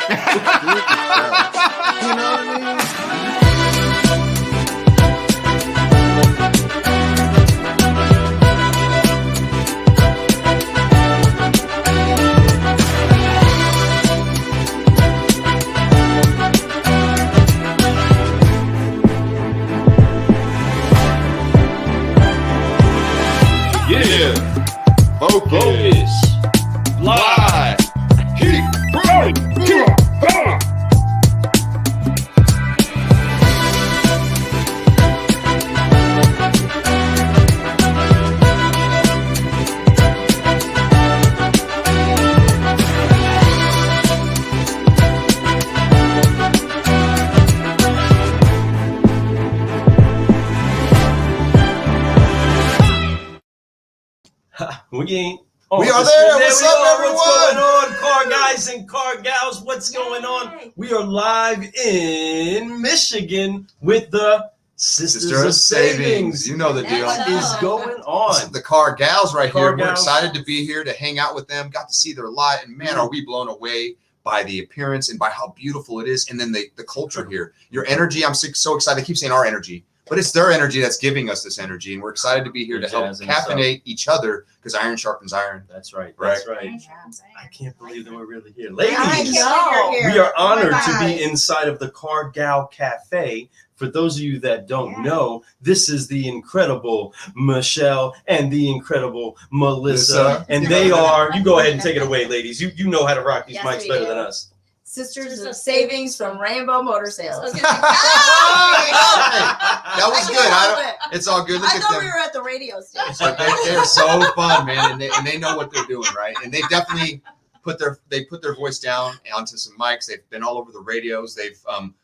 You know what I mean? Focus. Live. Keep growing. We ain't. We are there. What's up, everyone? What's going on, car guys and car gals? What's going on? We are live in Michigan with the Sisters of Savings. You know the deal. What is going on? The car gals right Car here. We're gals. excited to be here to hang out with them. Got to see their lot, and man, are we blown away by the appearance and by how beautiful it is, and then the culture here. Your energy. I'm so excited. I keep saying our energy, but it's their energy that's giving us this energy, and we're excited to be here to help caffeinate each other because iron sharpens iron. That's right. Right. That's right. I can't believe that we're really here. Ladies, I we are honored Oh to my be inside of the Car Gal Cafe. For those of you that don't know, this is the incredible Michelle and the incredible Melissa. And they are, you go ahead and take it away, ladies. You know how to rock these Yes, mics we better do. than us. Sisters of Savings from Rainbow Motor Sales. That was good. It's all good. Look I at thought them. we were at the radio station. But they're so fun, man, and they know what they're doing, right? And they definitely put their voice down onto some mics. They've been all over the radios.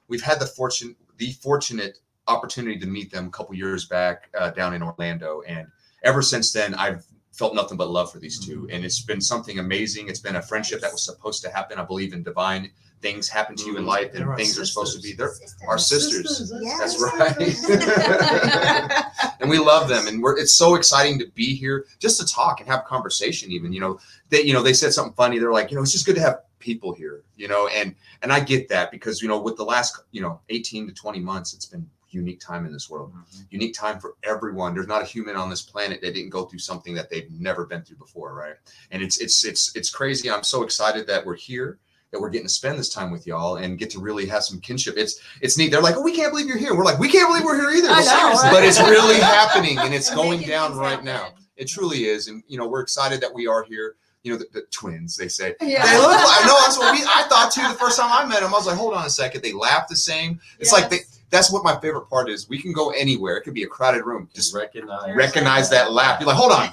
We've had the fortunate opportunity to meet them a couple years back down in Orlando, and ever since then I've felt nothing but love for these two, and it's been something amazing. It's been a friendship that was supposed to happen. I believe in divine things happen to you in life, and things are supposed to be. They're our sisters. Yes. That's right. And we love them, and it's so exciting to be here just to talk and have conversation. Even they said something funny. They're like, it's just good to have people here, and I get that because with the last 18 to 20 months, it's been unique time in this world. Unique time for everyone. There's not a human on this planet that didn't go through something that they've never been through before, right? And it's crazy. I'm so excited that we're here, that we're getting to spend this time with y'all and get to really have some kinship. It's neat. They're like, oh, we can't believe you're here. We're like, we can't believe we're here either. I know, right? But it's really happening, and it's going Making down things right happen. now. It truly is. And we're excited that we are here. The twins, they say. Yeah. They look like, no, that's what I thought too the first time I met them. I was like, hold on a second. They laugh the same. It's like that's what my favorite part is. We can go anywhere. It could be a crowded room. Just recognize that laugh. You're like, hold on.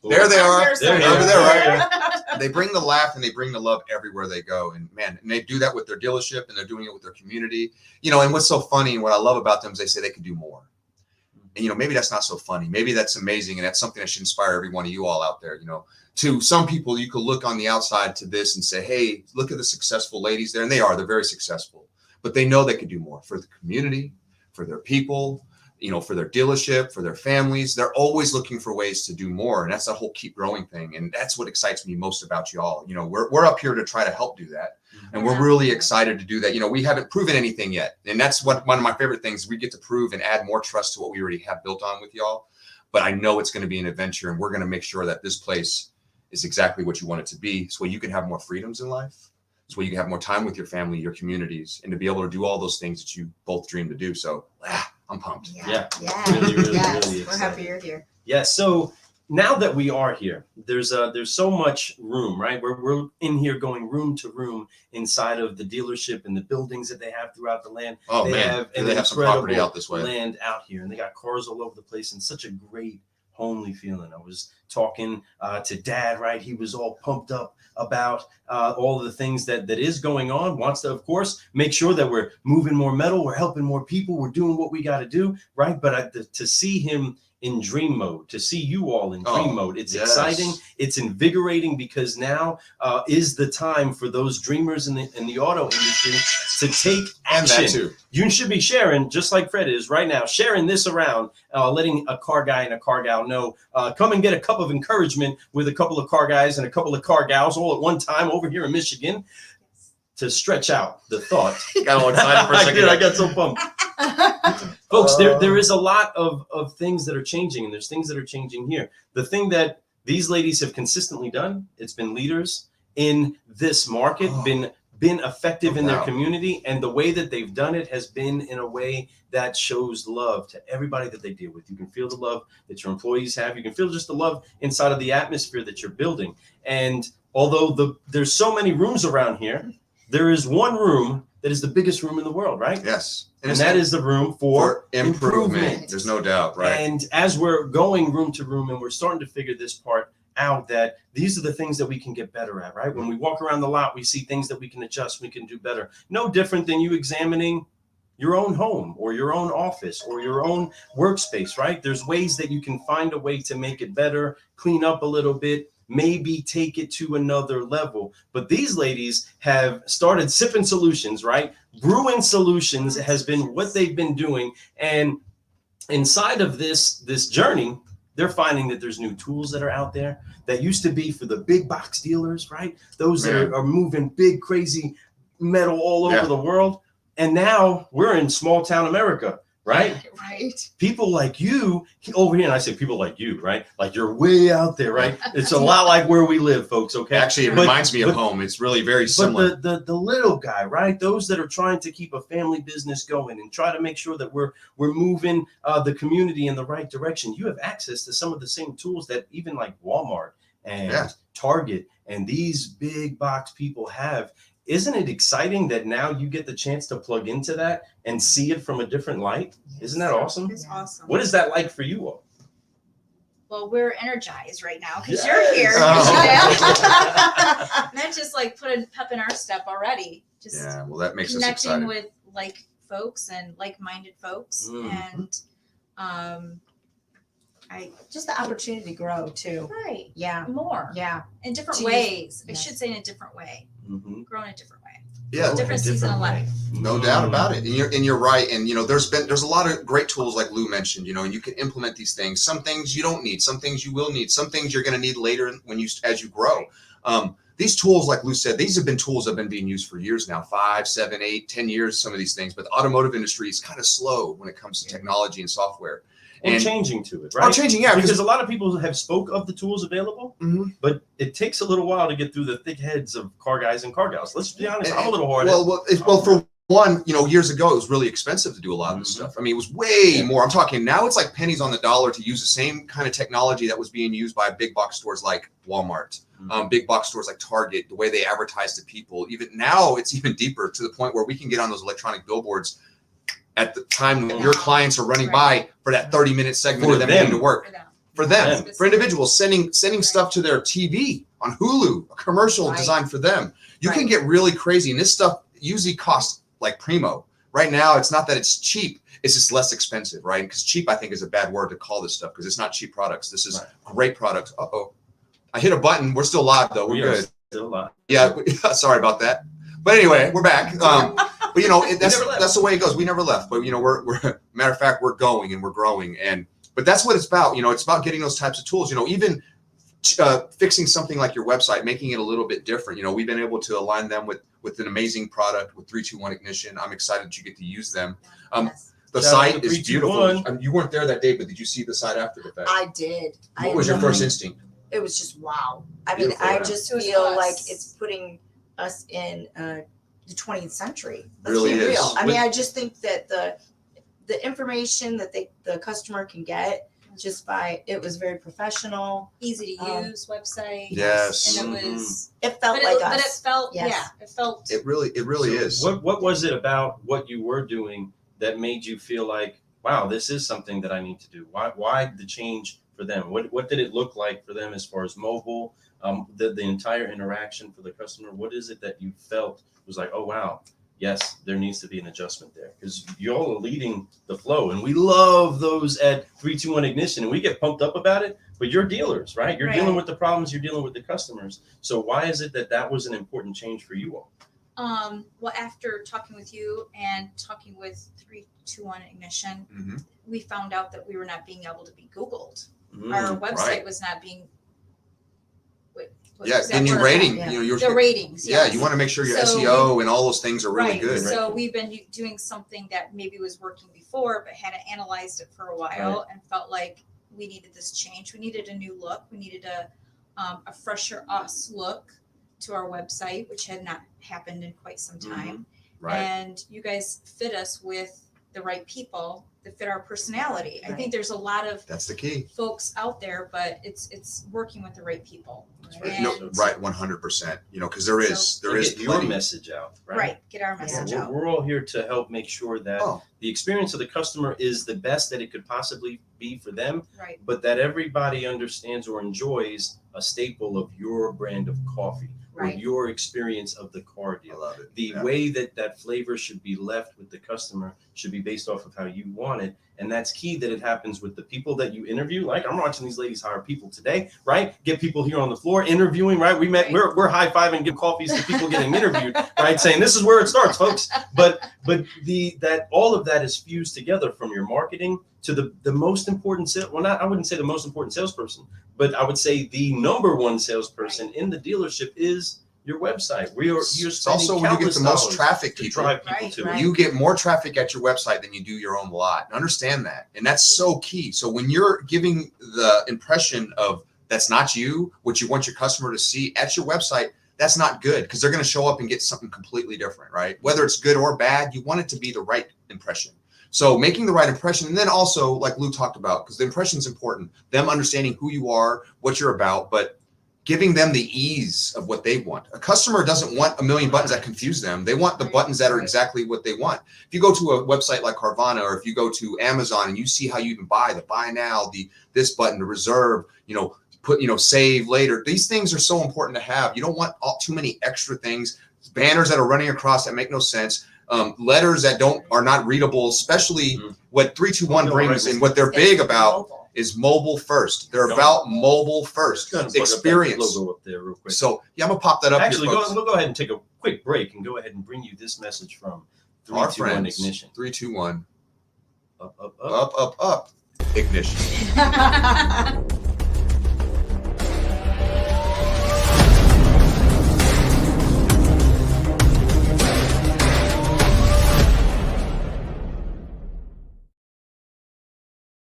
There they are. There they Over are. there, right? They bring the laugh and they bring the love everywhere they go. And man, and they do that with their dealership, and they're doing it with their community. And what's so funny and what I love about them is they say they can do more. And maybe that's not so funny. Maybe that's amazing, and that's something that should inspire every one of you all out there. To some people, you could look on the outside to this and say, hey, look at the successful ladies there. And they're very successful, but they know they could do more for the community, for their people, for their dealership, for their families. They're always looking for ways to do more. And that's the whole keep growing thing. And that's what excites me most about y'all. We're up here to try to help do that. And we're really excited to do that. We haven't proven anything yet. And that's one of my favorite things. We get to prove and add more trust to what we already have built on with y'all. But I know it's going to be an adventure, and we're going to make sure that this place is exactly what you want it to be. So you can have more freedoms in life. So you can have more time with your family, your communities, and to be able to do all those things that you both dream to do. So I'm pumped. Yeah. Really, really We're excited. happy you're here. Yeah. So now that we are here, there's so much room, right? We're in here going room to room inside of the dealership and the buildings that they have throughout the land. Oh, They man. have an They have some property incredible out this way. land out here, and they got cars all over the place, and such a great homely feeling. I was talking to Dad, right? He was all pumped up about all of the things that is going on. Wants to, of course, make sure that we're moving more metal, we're helping more people, we're doing what we got to do, right? But to see him in dream mode, to see you all in dream mode, it's exciting, it's invigorating, because now is the time for those dreamers in the auto industry to take action. And that too. You should be sharing, just like Fred is right now, sharing this around, letting a car guy and a car gal know, come and get a cup of encouragement with a couple of car guys and a couple of car gals all at one time over here in Michigan. to stretch out the thought. Got all excited for a I second. did. I got so pumped. Folks, there is a lot of things that are changing, and there's things that are changing here. The thing that these ladies have consistently done, it's been leaders in this market, been effective in their community, and the way that they've done it has been in a way that shows love to everybody that they deal with. You can feel the love that your employees have. You can feel just the love inside of the atmosphere that you're building. And although there's so many rooms around here, there is one room that is the biggest room in the world, right? Yes. And that is the room for improvement. There's no doubt, right? And as we're going room to room and we're starting to figure this part out, that these are the things that we can get better at, right? When we walk around the lot, we see things that we can adjust, we can do better. No different than you examining your own home or your own office or your own workspace, right? There's ways that you can find a way to make it better, clean up a little bit, maybe take it to another level. But these ladies have started Sipping Solutions, right? Brewing Solutions has been what they've been doing. And inside of this journey, they're finding that there's new tools that are out there that used to be for the big box dealers, right? Those that are moving big, crazy metal all over the world. And now we're in small town America, right? Right. People like you over here, and I say people like you, right? Like you're way out there, right? It's a lot like where we live, folks, okay? Actually, it reminds me of home. It's really very similar. But the little guy, right? Those that are trying to keep a family business going and try to make sure that we're moving the community in the right direction. You have access to some of the same tools that even like Walmart and Target and these big box people have. Isn't it exciting that now you get the chance to plug into that and see it from a different light? Isn't that awesome? It's awesome. What is that like for you all? Well, we're energized right now because Yes. you're here. Oh. And that just like put a pep in our step already. Just Yeah, well, that makes us connecting excited. with like folks and like-minded folks, Mm. and Just the opportunity to grow too. right Yeah. more Yeah. in different To use- ways. I yes. should say in a different way, Mm-hmm. grow in a different way. Yeah, different season of life. no doubt about it. And you're right. And there's a lot of great tools like Lou mentioned, and you can implement these things. Some things you don't need, some things you will need, some things you're going to need later as you grow. These tools, like Lou said, these have been tools that have been being used for years now, 5, 7, 8, 10 years, some of these things. But the automotive industry is kind of slow when it comes to technology and software. Or And changing to it, right? changing, yeah. Because a lot of people have spoke of the tools available, Mhm. but it takes a little while to get through the thick heads of car guys and car gals. Let's be honest, I'm a little hard. Well, for one, years ago, it was really expensive to do a lot of this Mhm. stuff. I mean, it was way more. I'm talking now it's like pennies on the dollar to use the same kind of technology that was being used by big box stores like Walmart, big box stores like Target, the way they advertise to people. Even now, it's even deeper to the point where we can get on those electronic billboards at the time that your clients are running by for that 30-minute segment For of them them. getting to work. For them, for individuals, sending stuff to their TV on Hulu, a commercial Right. designed for them. You can Right. get really crazy, and this stuff usually costs like primo. Right now, it's not that it's cheap; it's just less expensive, right? Because cheap, I think, is a bad word to call this stuff because it's not cheap products. This is great products. I hit a button. We're still live though. We're good. Still a lot. Yeah, sorry about that. But anyway, we're back. But that's the way it goes. We never left. But we're matter of fact, we're going and we're growing. But that's what it's about. It's about getting those types of tools. Even fixing something like your website, making it a little bit different. We've been able to align them with an amazing product with 321 Ignition. I'm excited that you get to use them. The Shout out site to is beautiful. 321. You weren't there that day, but did you see the site after the fact? I did. What was your first instinct? It was just wow. I mean, Beautiful, I yeah. just It was feel us. like it's putting us in the 20th century. Let's Really be is. real. I mean, I just think that the information that the customer can get just by it was very professional. Easy to use website. Yes. And it was, It felt but like it us. felt, Yes. yeah, it felt. It really So is. What was it about what you were doing that made you feel like, wow, this is something that I need to do? Why the change for them? What did it look like for them as far as mobile, the entire interaction for the customer? What is it that you felt was like, oh wow, yes, there needs to be an adjustment there? Because y'all are leading the flow, and we love those at 321 Ignition, and we get pumped up about it. But you're dealers, right? You're Right. dealing with the problems. You're dealing with the customers. So why is it that was an important change for you all? Well, after talking with you and talking with 321 Ignition, Mhm. we found out that we were not being able to be Googled. Mm, Our website right. was not being. Yeah, Is that then your where- rating, Yeah. you know, your The ratings, yeah, yes. you want to make sure your So SEO and all those things are really Right, good. so we've been doing something that maybe was working before, but hadn't analyzed it for a while and felt like we needed this change. We needed a new look. We needed a fresher us look to our website, which had not happened in quite some time. Right. And you guys fit us with the right people that fit our personality. I think there's a lot of That's the key. folks out there, but it's working with the right people. No, And- right, 100%. You know, because there is Get your plenty. message out, right? Right, get our message We're, out. we're all here to help make sure that Oh. the experience of the customer is the best that it could possibly be for them, Right. but that everybody understands or enjoys a staple of your brand of coffee or Right. your experience of the car I deal. love it. The Yeah. way that that flavor should be left with the customer should be based off of how you want it. And that's key that it happens with the people that you interview. Like I'm watching these ladies hire people today, right? Get people here on the floor interviewing, right? Right. We're high-fiving, giving coffees to people getting interviewed, right? Saying this is where it starts, folks. But that all of that is fused together from your marketing to the most important I wouldn't say the most important salesperson, but I would say the number one salesperson in the dealership is your website. You're It's spending also when you get countless the most dollars traffic to people. drive people Right, to right. it. You get more traffic at your website than you do your own lot. Understand that. And that's so key. So when you're giving the impression of that's not you, what you want your customer to see at your website, that's not good because they're going to show up and get something completely different, right? Whether it's good or bad, you want it to be the right impression. So making the right impression, and then also like Lou talked about, because the impression is important, them understanding who you are, what you're about, but giving them the ease of what they want. A customer doesn't want a million buttons that confuse them. They want the buttons that are exactly what they want. If you go to a website like Carvana, or if you go to Amazon and you see how you can buy the buy now, this button to reserve, save later. These things are so important to have. You don't want too many extra things, banners that are running across that make no sense, letters that are not readable, especially what 321 brings and what they're big about is mobile first. They're about mobile first Go ahead and plug up that experience. logo up there real quick. So yeah, I'm gonna pop that up Actually, here, folks. we'll go ahead and take a quick break and go ahead and bring you this message from Our 321 friends, Ignition. 321, Up, up, up. up, ignition.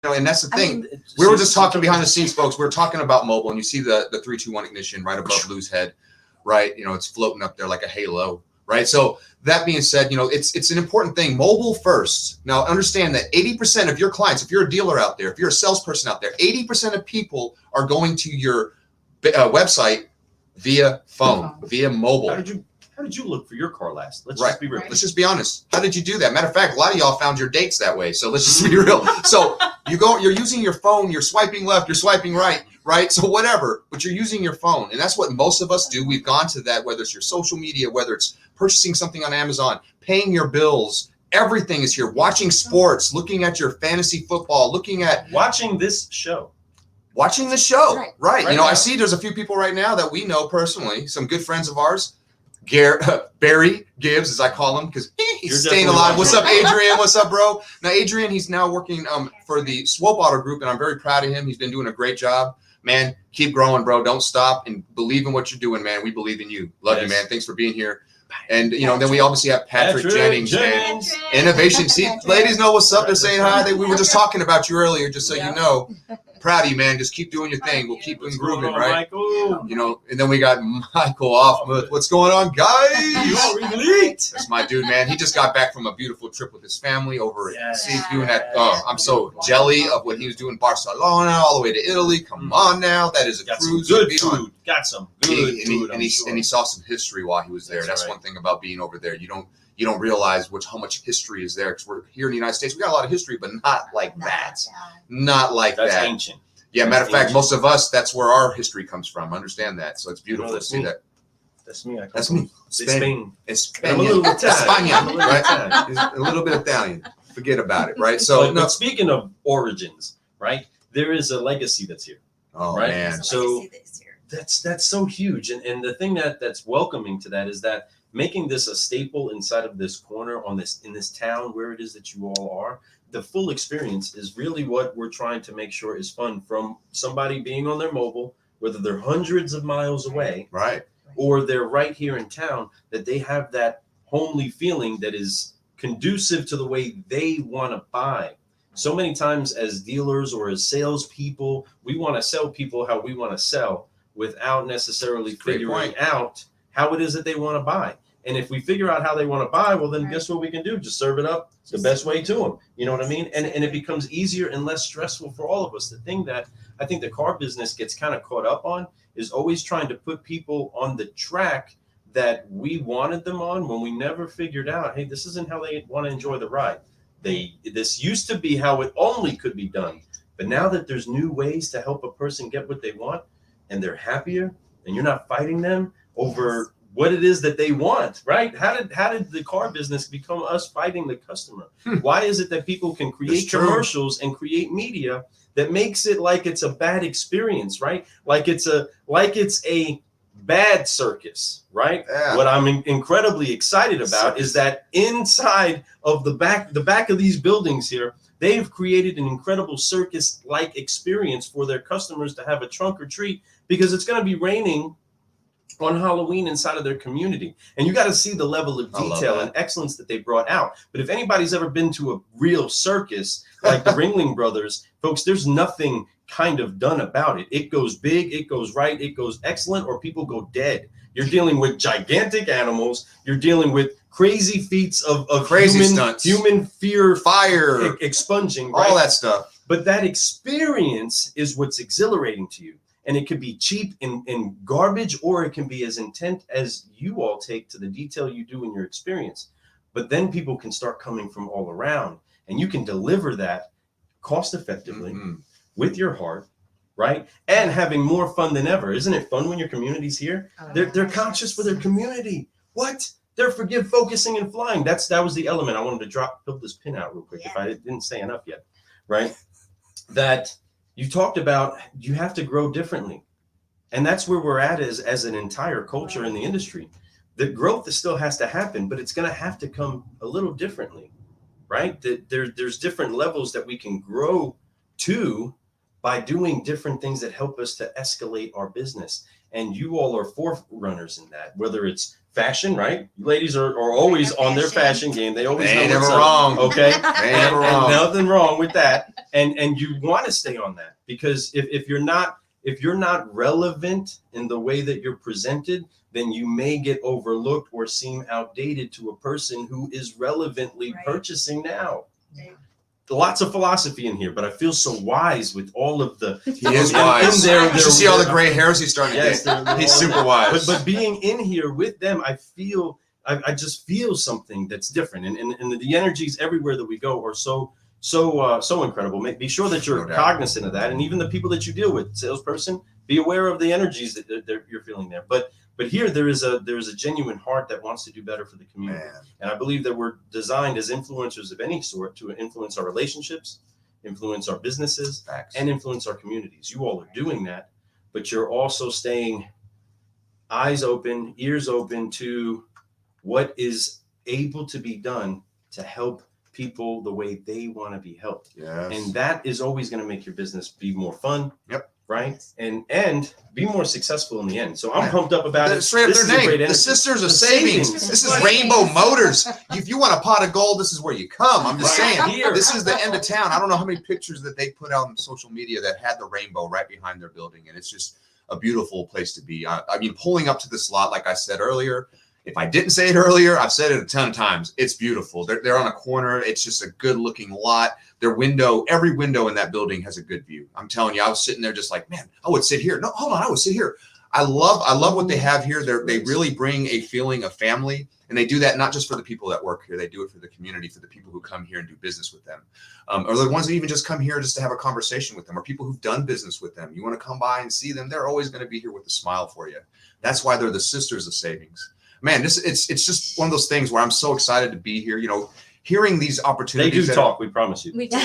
And that's the thing. We were just talking behind the scenes, folks. We were talking about mobile, and you see the 321 Ignition right above Lou's head, right? It's floating up there like a halo, right? So that being said, it's an important thing. Mobile first. Now understand that 80% of your clients, if you're a dealer out there, if you're a salesperson out there, 80% of people are going to your website via phone, via mobile. How did you look for your car last? Let's Right. just be real. Let's just be honest. How did you do that? Matter of fact, a lot of y'all found your dates that way. So let's just be real. So you're using your phone, you're swiping left, you're swiping right? So whatever, but you're using your phone. And that's what most of us do. We've gone to that, whether it's your social media, whether it's purchasing something on Amazon, paying your bills, everything is here. Watching sports, looking at your fantasy football, looking at Watching this show. watching the show. Right. Right. Right I now. see there's a few people right now that we know personally, some good friends of ours. Barry Gibbs, as I call him, because he's You're staying definitely alive. What's up, watching. Adrian? What's up, bro? Now, Adrian, he's now working for the Swope Auto Group, and I'm very proud of him. He's been doing a great job. Man, keep growing, bro. Don't stop and believe in what you're doing, man. We believe in you. Love you, Yes. man. Thanks for being here. And, then we obviously have Patrick Jennings, man. Innovation. See, ladies know what's up. They're saying hi. We were just talking about you earlier, just so you know. Proud of you, man. Just keep doing your thing. We'll keep What's grooving, going on, right? Michael? And then we got Michael Offmuth. What's going on, guys? You're elite. That's my dude, man. He just got back from a beautiful trip with his family over at Yes. he's doing that. Oh, I'm so jelly of what he was doing in Barcelona, all the way to Italy. Come on now. That is a Got some cruise. good to be on. food. Got some And good he, food. and he saw some history while he was there. That's That's right. one thing about being over there. You don't realize how much history is there, because we're here in the United States. We got a lot of history, but not like that. Not like That's that. ancient. Yeah, matter of That's fact, most of us, that's where our history comes from. Understand that. So it's beautiful to that's see me. that. That's me. I come That's from me. Spain. Spain. I'm a little Italian. I'm a little right? Italian. He's a little bit Italian. Forget about it, right? So, But speaking of origins, right? There is a legacy that's here. oh right? man, So- That's so huge. And the thing that's welcoming to that is that making this a staple inside of this corner in this town where it is that you all are, the full experience is really what we're trying to make sure is fun, from somebody being on their mobile whether they're hundreds of miles away Right. or they're right here in town, that they have that homely feeling that is conducive to the way they want to buy. So many times as dealers or as salespeople, we want to sell people how we want to sell without necessarily Great figuring point. out how it is that they want to buy. And if we figure out how they want to buy, well, then Right. guess what we can do? Just serve it up the best way to them. You know what I mean? And it becomes easier and less stressful for all of us. The thing that I think the car business gets kind of caught up on is always trying to put people on the track that we wanted them on when we never figured out, hey, this isn't how they want to enjoy the ride. This used to be how it only could be done. But now that there's new ways to help a person get what they want and they're happier and you're not fighting them over what it is that they want, right? How did the car business become us fighting the customer? Why is it that people can create It's true. commercials and create media that makes it like it's a bad experience, right? Like it's a bad circus, right? Yeah. What I'm incredibly excited about is that inside of the back of these buildings here, they've created an incredible circus-like experience for their customers to have a trunk or treat, because it's going to be raining on Halloween inside of their community. And you got to see the level of I love detail that. and excellence that they brought out. But if anybody's ever been to a real circus like the Ringling Brothers, folks, there's nothing kind of done about it. It goes big, it goes right, it goes excellent, or people go dead. You're dealing with gigantic animals. You're dealing with crazy feats of Crazy human, stunts. human fear Fire, expunging, right? all that stuff. But that experience is what's exhilarating to you. And it could be cheap and garbage, or it can be as intent as you all take to the detail you do in your experience. But then people can start coming from all around, and you can deliver that cost effectively Mhm. with your heart, right? And having more fun than ever. Isn't it fun when your community's here? They're conscious for their community. What? They're forgive, focusing, and flying. That was the element I wanted to build this pin out real quick. If I didn't say enough yet, right? That you talked about, you have to grow differently. And that's where we're at as an entire culture in the industry. The growth still has to happen, but it's going to have to come a little differently, right? There's different levels that we can grow to by doing different things that help us to escalate our business. And you all are forerunners in that, whether it's fashion, right? You ladies are always on their fashion game. They always They ain't know what's never up, wrong. okay? They ain't and, never and wrong. nothing wrong with that. And you want to stay on that, because if you're not relevant in the way that you're presented, then you may get overlooked or seem outdated to a person who is relevantly Right. purchasing now. Yeah. Lots of philosophy in here, but I feel so wise with all of the. He is And wise. they're- You should see all the gray hairs he's starting Yes, to get. they're He's all super in. wise. But being in here with them, I just feel something that's different, and the energies everywhere that we go are so incredible. Be sure that you're No doubt. cognizant of that, and even the people that you deal with, salesperson, be aware of the energies that you're feeling there. But here there is a genuine heart that wants to do better for the community, Man. and I believe that we're designed as influencers of any sort to influence our relationships, influence our businesses, Facts. and influence our communities. You all are doing that, but you're also staying eyes open, ears open to what is able to be done to help people the way they want to be helped. Yes. And that is always going to make your business be more fun. Yep. Right. And be more successful in the end. So I'm Yeah. pumped up about it. Straight up This is a their great name, the energy. Sisters of The Savings. Savings. This is Right. Rainbow Motors. If you want a pot of gold, this is where you come. I'm just Right saying. here. This is the end of town. I don't know how many pictures that they put out on social media that had the rainbow right behind their building, and it's just a beautiful place to be. I mean, pulling up to this lot, like I said earlier. If I didn't say it earlier, I've said it a ton of times. It's beautiful. They're on a corner. It's just a good looking lot. Their window, every window in that building has a good view. I'm telling you, I was sitting there just like, man, I would sit here. No, hold on, I would sit here. I love what they have here. They really bring a feeling of family, and they do that not just for the people that work here. They do it for the community, for the people who come here and do business with them, or the ones that even just come here just to have a conversation with them, or people who've done business with them. You want to come by and see them? They're always going to be here with a smile for you. That's why they're the Sisters of Savings. Man, it's just one of those things where I'm so excited to be here. You know, hearing these They opportunities. do that- talk. We promise you. We do.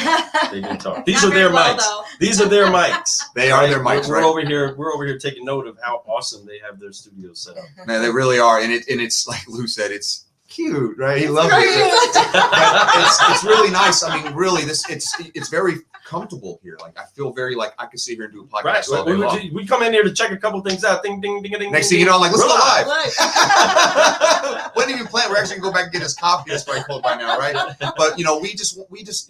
They do talk. These Not are their very well, mics. though. These are their mics. They are their Right? mics, We're right? over here. We're over here taking note of how awesome they have their studios set up. Man, they really are, and it's like Lou said, it's cute, right? He loves great. it. But it's really nice. I mean, really, it's very comfortable here. Like I feel very like I could sit here and do a podcast Right. all day long. We come in here to check a couple things out. Ding, ding, ding, ding. Next ding, thing you know, I'm like, let's We're go live. Look. Wasn't even planned. We're actually gonna go back and get his coffee. It's probably cold by now, right? But you know, we just we just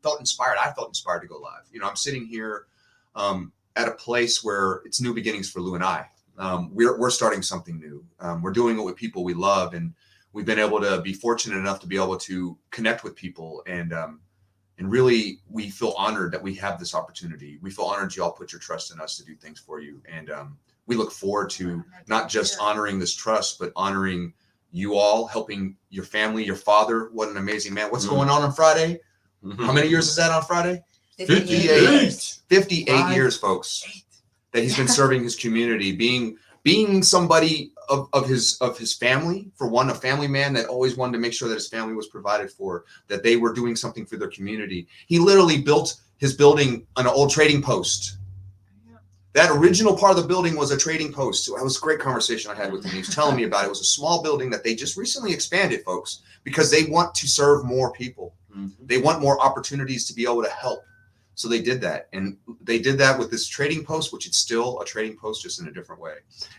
felt inspired. I felt inspired to go live. You know, I'm sitting here at a place where it's new beginnings for Lou and I. We're starting something new. We're doing it with people we love, and we've been able to be fortunate enough to be able to connect with people, and really we feel honored that we have this opportunity. We feel honored you all put your trust in us to do things for you, and we look forward to not just honoring this trust, but honoring you all, helping your family, your father. What an amazing man. What's going on Friday? How many years is that on Friday? 58. 58 years, folks, that he's been serving his community, being somebody of his family. For one, a family man that always wanted to make sure that his family was provided for, that they were doing something for their community. He literally built his building on an old trading post. That original part of the building was a trading post. So that was a great conversation I had with him. He was telling me about it. It was a small building that they just recently expanded, folks, because they want to serve more people. They want more opportunities to be able to help. So they did that. And they did that with this trading post, which is still a trading post, just in a different way.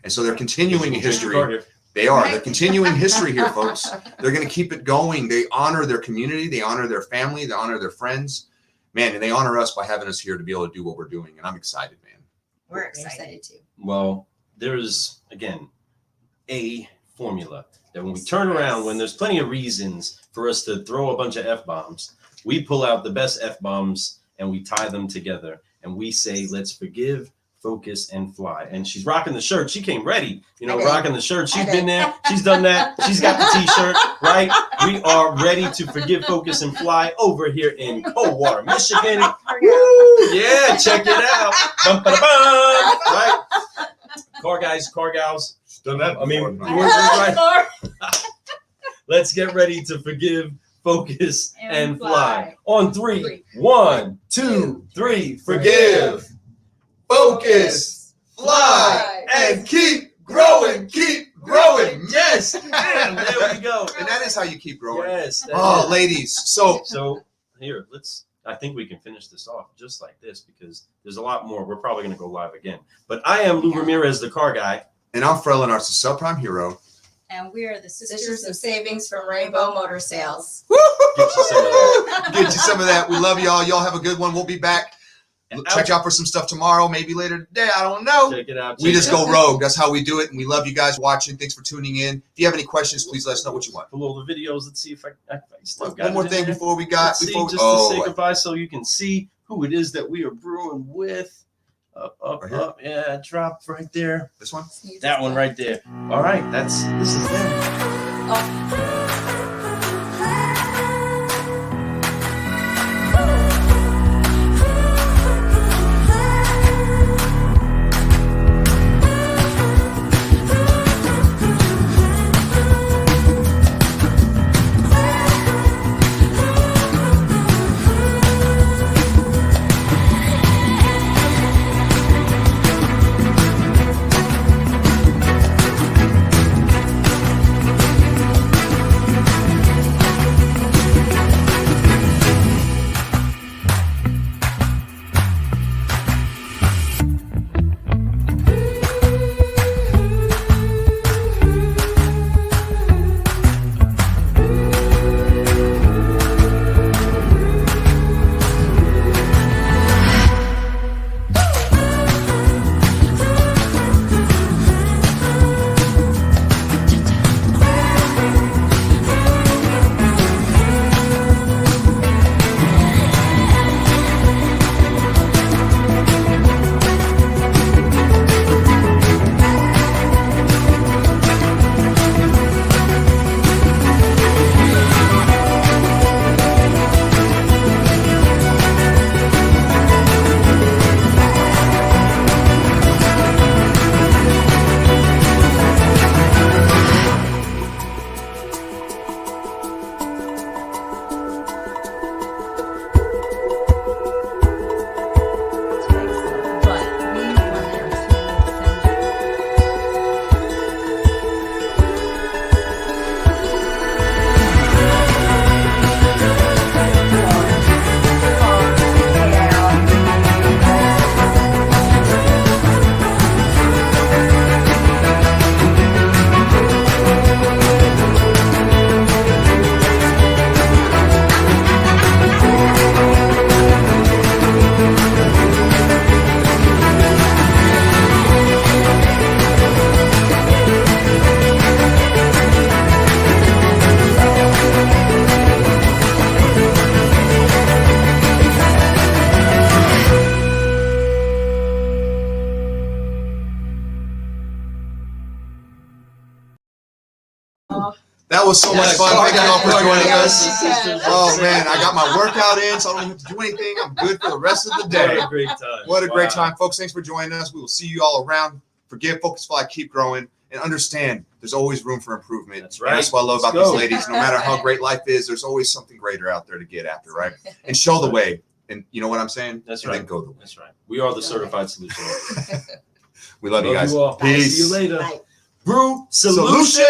And so they're continuing history. They are. They're continuing history here, folks. They're going to keep it going. They honor their community. They honor their family. They honor their friends. Man, and they honor us by having us here to be able to do what we're doing. And I'm excited, man. We're excited too. Well, there's, again, a formula that when we turn around, when there's plenty of reasons for us to throw a bunch of F-bombs, we pull out the best F-bombs and we tie them together and we say, let's forgive, focus, and fly. And she's rocking the shirt. She came ready, rocking the shirt. She's been there. She's done that. She's got the t-shirt, right? We are ready to forgive, focus, and fly over here in Coldwater, Michigan. Woo! Yeah, check it out. Bum, ba, da, bum, right? Car guys, car gals. Done that. I mean, before. we're right. Let's get ready to forgive, focus, and fly. On 3. 1, 2, 3. Forgive, Focus, fly, and keep growing, keep growing. Yes. Man, there we go. And that is how you keep growing. Yes. that Oh, is. ladies. So Here, I think we can finish this off just like this because there's a lot more. We're probably going to go live again. But I am Lou Ramirez, the car guy. and I'm Frelin Arts, the subprime hero. And we are the Sisters of Savings from Rainbow Motor Sales. Get you some of that. Get you some of that. We love y'all. Y'all have a good one. We'll be back. And Check out for some stuff tomorrow, maybe later today. I don't know. Check it out. We just go rogue. That's how we do it. And we love you guys watching. Thanks for tuning in. If you have any questions, please let us know what you want. below the videos. Let's see if I still got One more it in thing there. before we got. Let's see, Before just to say goodbye so you can see who it is that we are brewing with. Up, Right here? up. Yeah, drop right there. this one. That one right there. All right, this is them. That was so much fun. Thank you all for joining us. Yes. Oh man, I got my workout in, so I don't have to do anything. I'm good for the rest of the day. What a great time. What a great Wow. time, folks. Thanks for joining us. We will see you all around. Forgive, focus, fly, keep growing, and understand there's always room for improvement. That's And right. that's what I love about Let's these go. ladies. No matter how great life is, there's always something greater out there to get after, right? And show the way. And you know what I'm saying? That's And right. then go the way. That's right. We are the certified solution. We love you guys. all. Peace. See you later. Bye. Brew Solution. Solution.